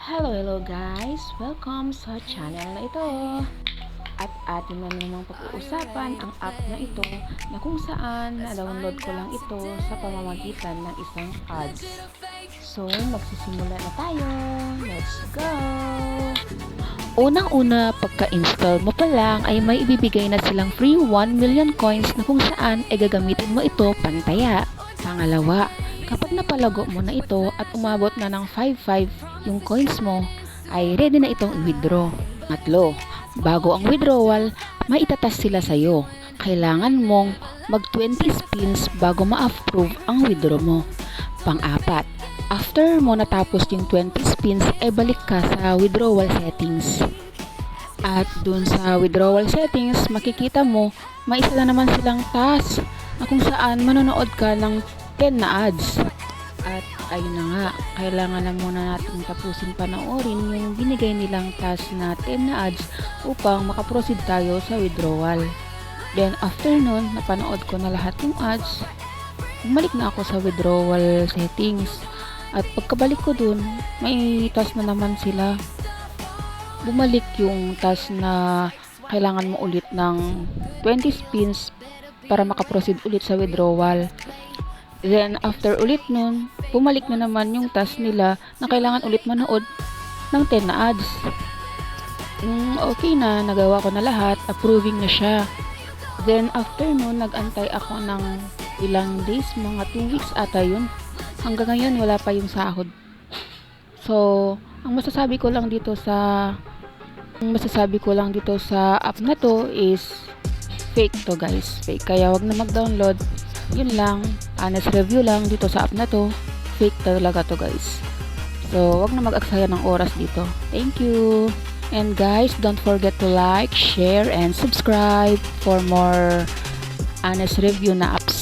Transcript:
Hello guys! Welcome sa channel na ito. At atin na namang pag-uusapan ang app na ito na kung saan na-download ko lang ito sa pamamagitan ng isang ads. So, magsisimula na tayo. Let's go! Unang-una, pagka-install mo pa lang ay may ibibigay na silang free 1 million coins na kung saan ay gagamitin mo ito pantaya. Pangalawa, kapag napalago mo na ito at umabot na ng 5-5 yung coins mo, ay ready na itong i-withdraw. Tatlo, bago ang withdrawal, maitatas sila sa'yo. Kailangan mong mag 20 spins bago ma-approve ang withdraw mo. Pang-apat, after mo natapos yung 20 spins, ay balik ka sa withdrawal settings. At dun sa withdrawal settings, makikita mo, may isa na naman silang task na kung saan manonood ka ng 10 na ads. At ayun na nga, kailangan na muna natin tapusin panoorin yung binigay nilang task na 10 na ads upang makaproceed tayo sa withdrawal. Then after nun, napanood ko na lahat yung ads, bumalik na ako sa withdrawal settings. At pagkabalik ko dun, may task na naman sila. Bumalik yung task na kailangan mo ulit ng 20 spins para makaproceed ulit sa withdrawal. Then, after ulit nun, bumalik na naman yung task nila na kailangan ulit manood ng 10 na ads. Okay na, nagawa ko na lahat, approving na siya. Then, after nun, nag-antay ako ng ilang days, mga 2 weeks ata yun. Hanggang ngayon, wala pa yung sahod. So, ang masasabi ko lang dito sa app na to is fake to guys. Fake. Kaya wag na mag-download. Yun lang, honest review lang dito sa app na to. Fake talaga to guys. So, wag na mag-aksaya ng oras dito. Thank you. And guys, don't forget to like, share, and subscribe for more honest review na apps.